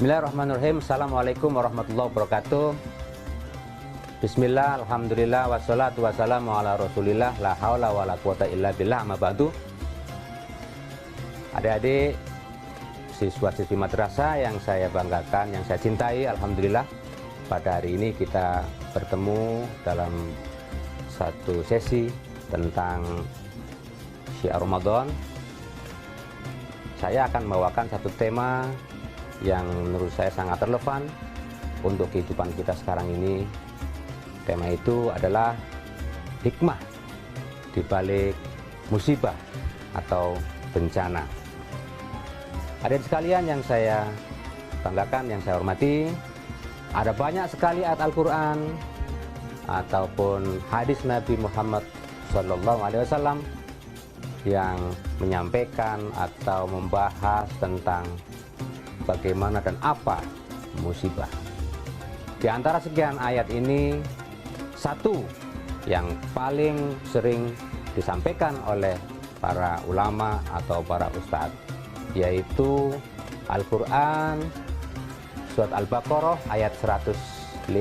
Bismillahirrahmanirrahim. Assalamualaikum warahmatullahi wabarakatuh. Bismillah, alhamdulillah, wassalatu wassalamu ala rasulillah, la haula wa la quwata illa billah, amma ba'du. Adik-adik, siswa-siswi madrasah yang saya banggakan, yang saya cintai, alhamdulillah, pada hari ini kita bertemu dalam satu sesi tentang syiar Ramadan. Saya akan membawakan satu tema yang menurut saya sangat relevan untuk kehidupan kita sekarang ini. Tema itu adalah hikmah di balik musibah atau bencana. Adik sekalian yang saya banggakan, yang saya hormati, ada banyak sekali ayat Al-Quran ataupun hadis Nabi Muhammad SAW yang menyampaikan atau membahas tentang bagaimana dan apa musibah. Di antara sekian ayat ini, satu yang paling sering disampaikan oleh para ulama atau para ustadz, yaitu Al-Quran surat Al-Baqarah ayat 156.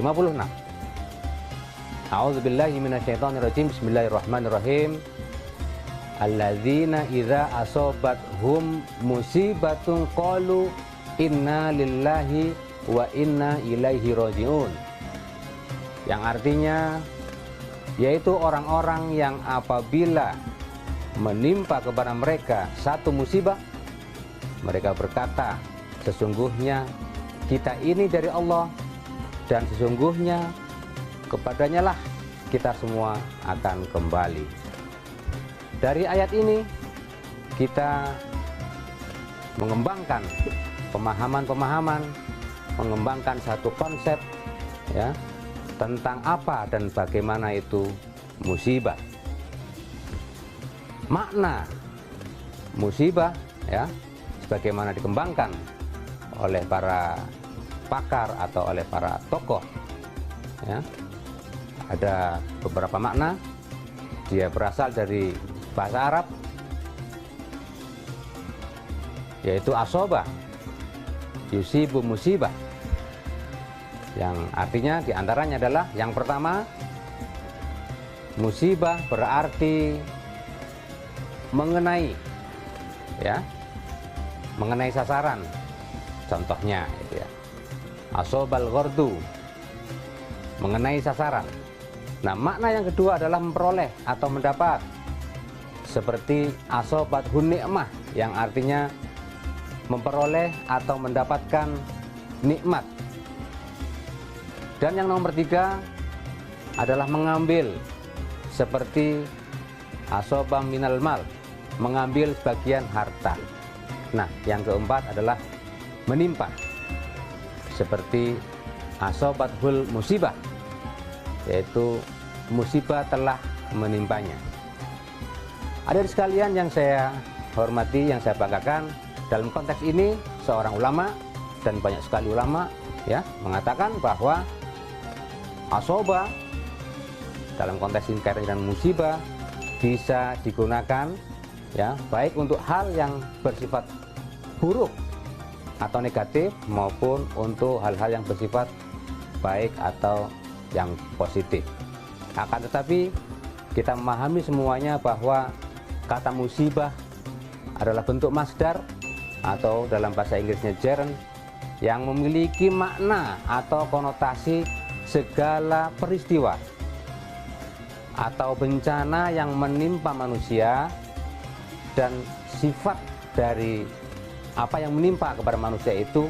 A'udzubillahi minasyaitonirrajim. Bismillahirrahmanirrahim. Alladzina idza asobathum musibatun qalu inna lillahi wa inna ilaihi raji'un. Yang artinya yaitu orang-orang yang apabila menimpa kepada mereka satu musibah, mereka berkata, sesungguhnya kita ini dari Allah dan sesungguhnya kepadanya lah kita semua akan kembali. Dari ayat ini kita mengembangkan pemahaman-pemahaman, mengembangkan satu konsep ya tentang apa dan bagaimana itu musibah. Makna musibah ya sebagaimana dikembangkan oleh para pakar atau oleh para tokoh ya. Ada beberapa makna. Dia berasal dari bahasa Arab, yaitu asobah yusibu musibah, yang artinya diantaranya adalah yang pertama, musibah berarti mengenai ya, mengenai sasaran. Contohnya itu ya, asobal ghordu, mengenai sasaran. Nah, makna yang kedua adalah memperoleh atau mendapat, seperti asobat hun ni'mah, yang artinya memperoleh atau mendapatkan nikmat. Dan yang nomor tiga adalah mengambil, seperti asobah minal mal, mengambil sebagian harta. Nah, yang keempat adalah menimpa, seperti asobat hul musibah, yaitu musibah telah menimpanya. Ada sekalian yang saya hormati, yang saya banggakan, dalam konteks ini seorang ulama, dan banyak sekali ulama ya mengatakan bahwa asoba dalam konteks ini kaitan dengan musibah bisa digunakan ya baik untuk hal yang bersifat buruk atau negatif maupun untuk hal-hal yang bersifat baik atau yang positif. Akan tetapi kita memahami semuanya bahwa kata musibah adalah bentuk masdar atau dalam bahasa Inggrisnya gerund, yang memiliki makna atau konotasi segala peristiwa atau bencana yang menimpa manusia, dan sifat dari apa yang menimpa kepada manusia itu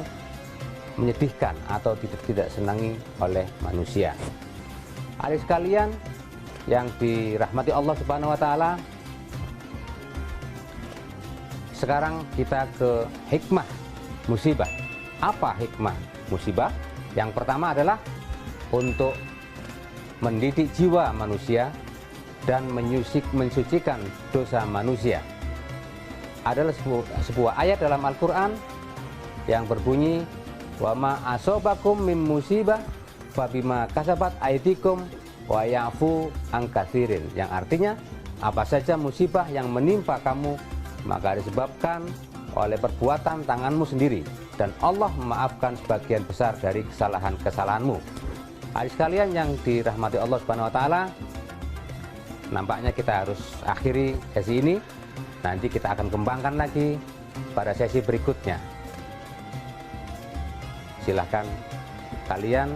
menyedihkan atau tidak senangi oleh manusia. Adik sekalian yang dirahmati Allah Subhanahu wa taala, sekarang kita ke hikmah musibah. Apa hikmah musibah? Yang pertama adalah untuk mendidik jiwa manusia dan mensucikan dosa manusia. Adalah sebuah ayat dalam Al-Quran yang berbunyi, wa ma asobakum mim musibah fabima kasabat aidikum wa ya'fu an katsirin, yang artinya apa saja musibah yang menimpa kamu maka disebabkan oleh perbuatan tanganmu sendiri. dan Allah memaafkan sebagian besar dari kesalahan-kesalahanmu. Adik sekalian yang dirahmati Allah Subhanahu wa taala, nampaknya kita harus akhiri sesi ini. Nanti kita akan kembangkan lagi pada sesi berikutnya. Silahkan kalian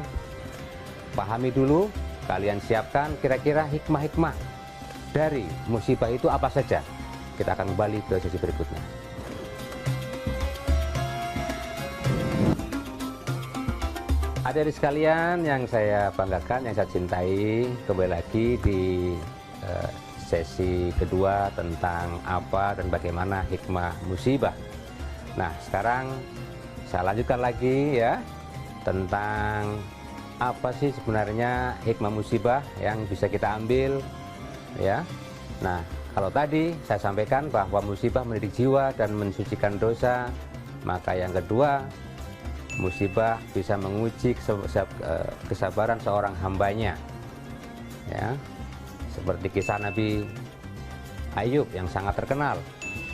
pahami dulu, kalian siapkan kira-kira hikmah-hikmah dari musibah itu apa saja. Kita akan kembali ke sesi berikutnya. Adik-adik sekalian yang saya banggakan, yang saya cintai, kembali lagi di sesi kedua tentang apa dan bagaimana hikmah musibah. Nah, sekarang saya lanjutkan lagi ya tentang apa sih sebenarnya hikmah musibah yang bisa kita ambil ya. Nah, kalau tadi saya sampaikan bahwa musibah mendidik jiwa dan mensucikan dosa, maka yang kedua, musibah bisa menguji kesabaran seorang hambanya ya. Seperti kisah Nabi Ayub yang sangat terkenal,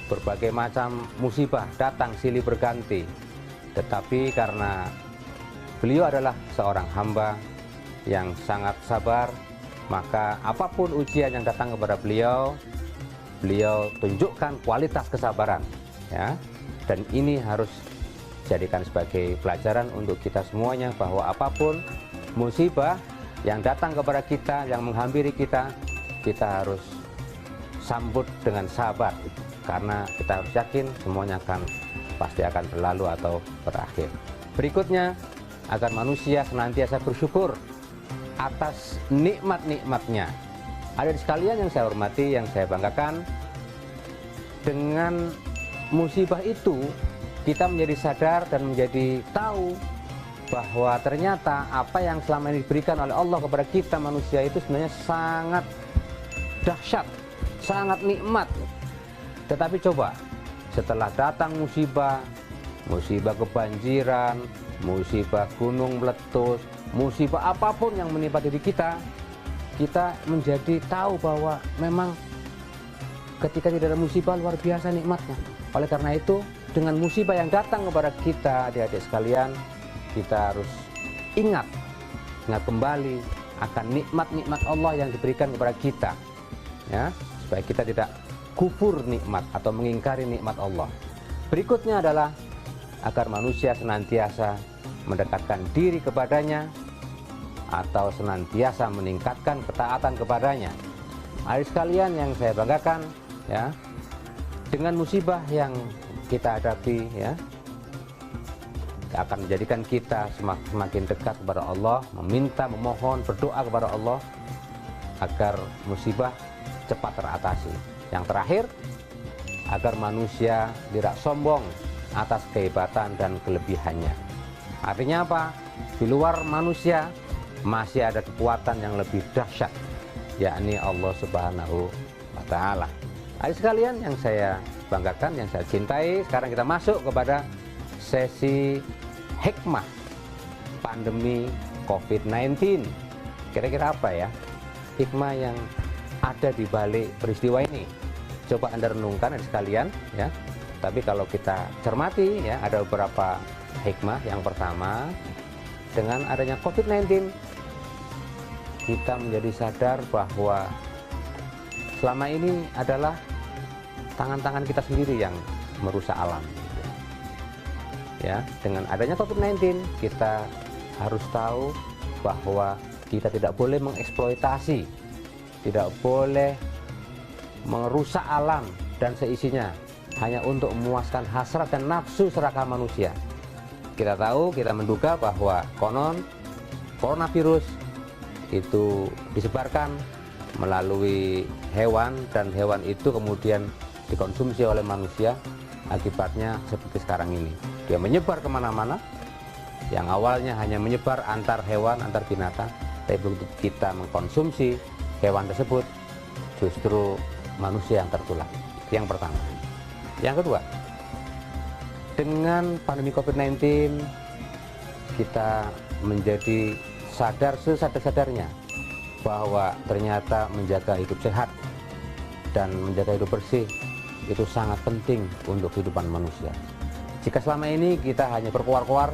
berbagai macam musibah datang silih berganti, tetapi karena beliau adalah seorang hamba yang sangat sabar, maka apapun ujian yang datang kepada beliau, beliau tunjukkan kualitas kesabaran ya. Dan ini harus jadikan sebagai pelajaran untuk kita semuanya, bahwa apapun musibah yang datang kepada kita, yang menghampiri kita harus sambut dengan sabar, karena kita harus yakin semuanya pasti akan berlalu atau berakhir. Berikutnya, agar manusia senantiasa bersyukur atas nikmat-nikmatnya. Ada sekalian yang saya hormati, yang saya banggakan, dengan musibah itu kita menjadi sadar dan menjadi tahu bahwa ternyata apa yang selama ini diberikan oleh Allah kepada kita manusia itu sebenarnya sangat dahsyat, sangat nikmat. Tetapi coba setelah datang musibah kebanjiran, musibah gunung meletus, musibah apapun yang menimpa diri kita menjadi tahu bahwa memang ketika tidak ada musibah luar biasa nikmatnya. Oleh karena itu, dengan musibah yang datang kepada kita, adik-adik sekalian, kita harus ingat kembali akan nikmat-nikmat Allah yang diberikan kepada kita ya, supaya kita tidak kufur nikmat atau mengingkari nikmat Allah. Berikutnya adalah agar manusia senantiasa mendekatkan diri kepadanya atau senantiasa meningkatkan ketaatan kepadanya. Adik sekalian yang saya banggakan ya, dengan musibah yang kita hadapi ya, akan menjadikan kita semakin dekat kepada Allah, memohon, berdoa kepada Allah agar musibah cepat teratasi. Yang terakhir, agar manusia tidak sombong atas kehebatan dan kelebihannya. Artinya apa? Di luar manusia masih ada kekuatan yang lebih dahsyat, yakni Allah Subhanahu wa taala. Adik sekalian yang saya banggakan, yang saya cintai, sekarang kita masuk kepada sesi hikmah pandemi COVID-19. Kira-kira apa ya hikmah yang ada di balik peristiwa ini? Coba Anda renungkan adik sekalian ya. Tapi kalau kita cermati ya, ada beberapa hikmah. Yang pertama, dengan adanya COVID-19 kita menjadi sadar bahwa selama ini adalah tangan-tangan kita sendiri yang merusak alam ya. Dengan adanya COVID-19 kita harus tahu bahwa kita tidak boleh mengeksploitasi, tidak boleh merusak alam dan seisinya hanya untuk memuaskan hasrat dan nafsu serakah manusia. Kita tahu, kita menduga bahwa konon coronavirus itu disebarkan melalui hewan, dan hewan itu kemudian dikonsumsi oleh manusia. Akibatnya seperti sekarang ini, dia menyebar kemana-mana. Yang awalnya hanya menyebar antar hewan, antar binatang, tapi begitu kita mengkonsumsi hewan tersebut, justru manusia yang tertular. Yang pertama. Yang kedua, dengan pandemi COVID-19 kita menjadi sadar sesadar-sadarnya bahwa ternyata menjaga hidup sehat dan menjaga hidup bersih itu sangat penting untuk kehidupan manusia. Jika selama ini kita hanya berkuar-kuar,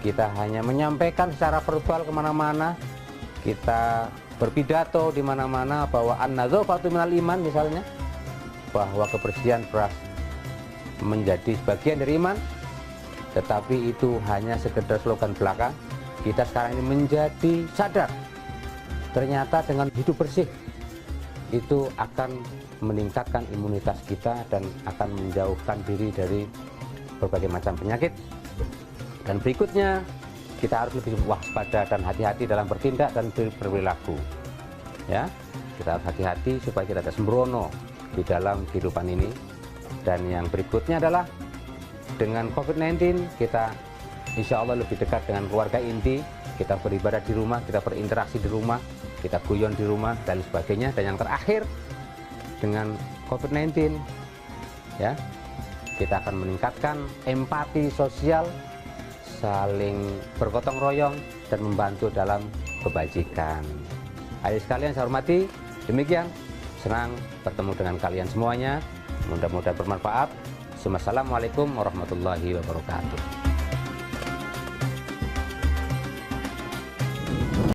kita hanya menyampaikan secara verbal kemana-mana, kita berpidato di mana-mana bahwa an-nadzafatu minal iman misalnya, bahwa kebersihan beras menjadi bagian dari iman, tetapi itu hanya sekedar slogan belaka. Kita sekarang ini menjadi sadar, ternyata dengan hidup bersih itu akan meningkatkan imunitas kita dan akan menjauhkan diri dari berbagai macam penyakit. Dan berikutnya, kita harus lebih waspada dan hati-hati dalam bertindak dan berperilaku. Ya, kita harus hati-hati supaya kita tidak sembrono di dalam kehidupan ini. Dan yang berikutnya adalah dengan COVID-19 kita insya Allah lebih dekat dengan keluarga inti. Kita beribadah di rumah, kita berinteraksi di rumah, kita guyon di rumah dan sebagainya. Dan yang terakhir, dengan COVID-19 ya, kita akan meningkatkan empati sosial, saling bergotong royong dan membantu dalam kebajikan. Adik sekalian saya hormati, demikian, senang bertemu dengan kalian semuanya, mudah-mudahan bermanfaat. Assalamualaikum warahmatullahi wabarakatuh.